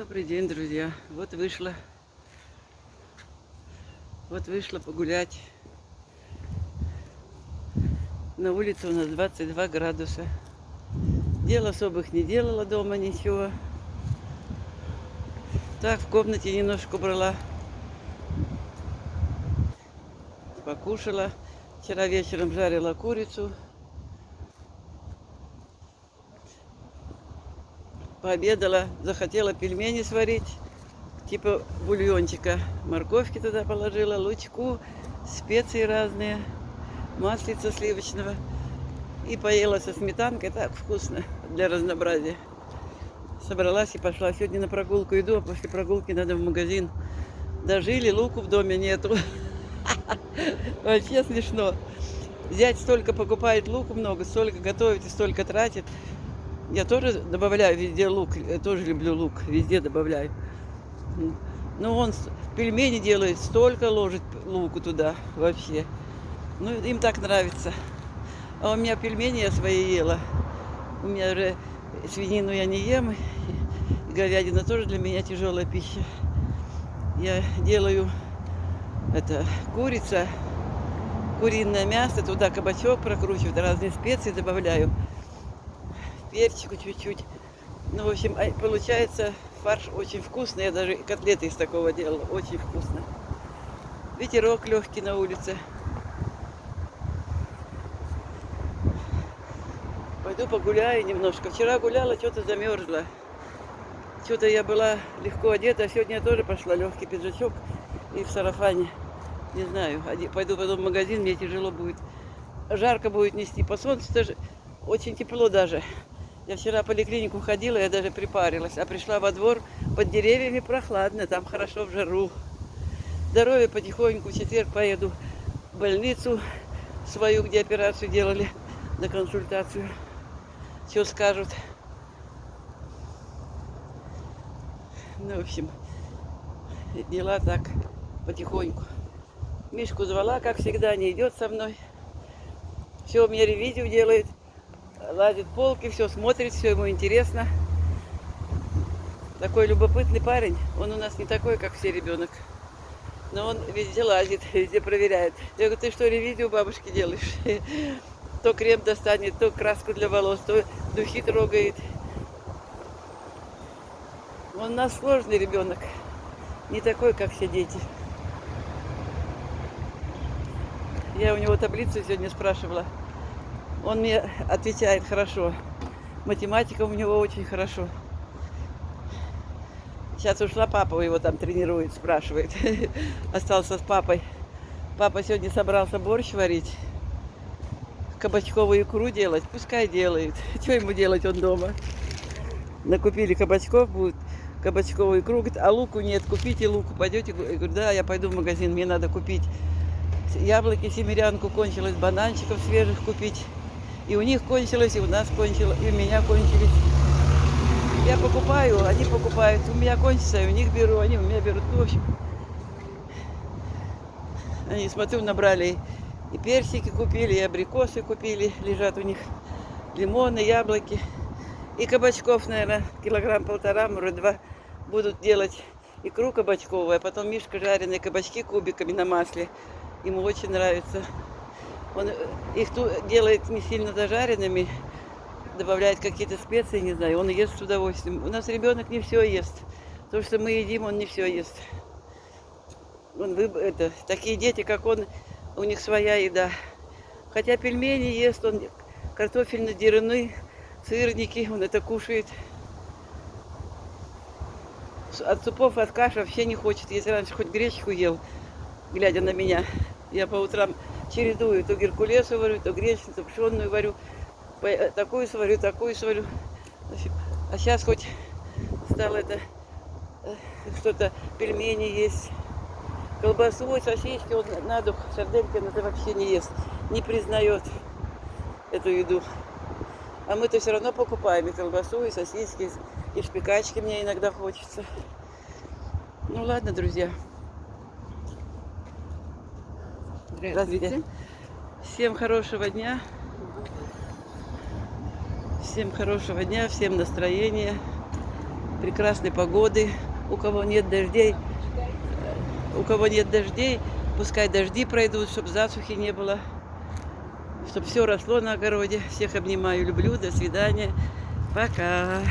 Добрый день, друзья. Вот вышла погулять. На улице у нас 22 градуса. Дел особых не делала дома, ничего. Так, в комнате немножко убрала. Покушала. Вчера вечером жарила курицу. Пообедала. Захотела пельмени сварить. Типа бульончика. Морковки туда положила, лучку, специи разные, маслица сливочного. И поела со сметанкой. Так вкусно для разнообразия. Собралась и пошла. Сегодня на прогулку иду, а после прогулки надо в магазин. Дожили, луку в доме нету. Вообще смешно. Зять столько покупает луку много, столько готовит и столько тратит. Я тоже добавляю везде лук. Я тоже люблю лук. Везде добавляю. Ну, он пельмени делает, столько ложит луку туда вообще. Ну, им так нравится. А у меня пельмени я свои ела. У меня уже свинину я не ем. И говядина тоже для меня тяжелая пища. Я делаю курица, куриное мясо, туда кабачок прокручиваю, разные специи добавляю. Перчику чуть-чуть. Ну, в общем, получается фарш очень вкусный. Я даже котлеты из такого делала. Очень вкусно. Ветерок легкий на улице. Пойду погуляю немножко. Вчера гуляла, что-то замерзла. Что-то я была легко одета. А сегодня я тоже пошла. Легкий пиджачок и в сарафане. Не знаю. Пойду потом в магазин, мне тяжело будет. Жарко будет нести. По солнцу тоже очень тепло даже. Я вчера в поликлинику ходила, я даже припарилась. А пришла во двор, под деревьями прохладно, там хорошо в жару. Здоровье потихоньку, в четверг поеду в больницу свою, где операцию делали, на консультацию. Что скажут. Ну, в общем, дела так, потихоньку. Мишку звала, как всегда, не идет со мной. Все, мне ревизию делает. Лазит полки, все смотрит, все ему интересно. Такой любопытный парень. Он у нас не такой, как все ребенок. Но он везде лазит, везде проверяет. Я говорю, ты что, ревизию бабушки делаешь? То крем достанет, то краску для волос, то духи трогает. Он у нас сложный ребенок. Не такой, как все дети. Я у него таблицу сегодня спрашивала. Он мне отвечает хорошо. Математика у него очень хорошо. Сейчас ушла, папа его там тренирует, спрашивает. Остался с папой. Папа сегодня собрался борщ варить. Кабачковую икру делать. Пускай делает. Что ему делать, он дома? Накупили кабачков, будет кабачковую икру. Говорит, а луку нет, купите луку. Пойдете? Я говорю, да, я пойду в магазин, мне надо купить яблоки, семерянку кончилось, бананчиков свежих купить. И у них кончилось, и у нас кончилось, и у меня кончились. Я покупаю, они покупают. У меня кончится, я у них беру, они у меня берут. Ну, в общем, они, смотрю, набрали и персики купили, и абрикосы купили, лежат у них лимоны, яблоки. И кабачков, наверное, килограмм полтора, может, 2 будут делать икру кабачковую, а потом Мишка жареные кабачки кубиками на масле. Ему очень нравится. Он их делает не сильно зажаренными, добавляет какие-то специи, не знаю, он ест с удовольствием. У нас ребенок не все ест. То, что мы едим, он не все ест. Такие дети, как он, у них своя еда. Хотя пельмени ест, он картофельные дерюны, сырники, он это кушает. От супов, от каш вообще не хочет. Если раньше хоть гречку ел, глядя на меня, я по утрам чередую, то геркулесу варю, то гречневую, то пшенную варю. Такую сварю, такую сварю. А сейчас хоть стало что-то, пельмени есть. Колбасу, сосиски, он на дух, сардельки он это вообще не ест. Не признает эту еду. А мы-то все равно покупаем и колбасу, и сосиски, и шпикачки мне иногда хочется. Ну ладно, друзья. Здравствуйте. Всем хорошего дня. Всем хорошего дня, всем настроения. прекрасной погоды. У кого нет дождей, пускай дожди пройдут, чтобы засухи не было, чтобы все росло на огороде. Всех обнимаю, люблю. До свидания. Пока.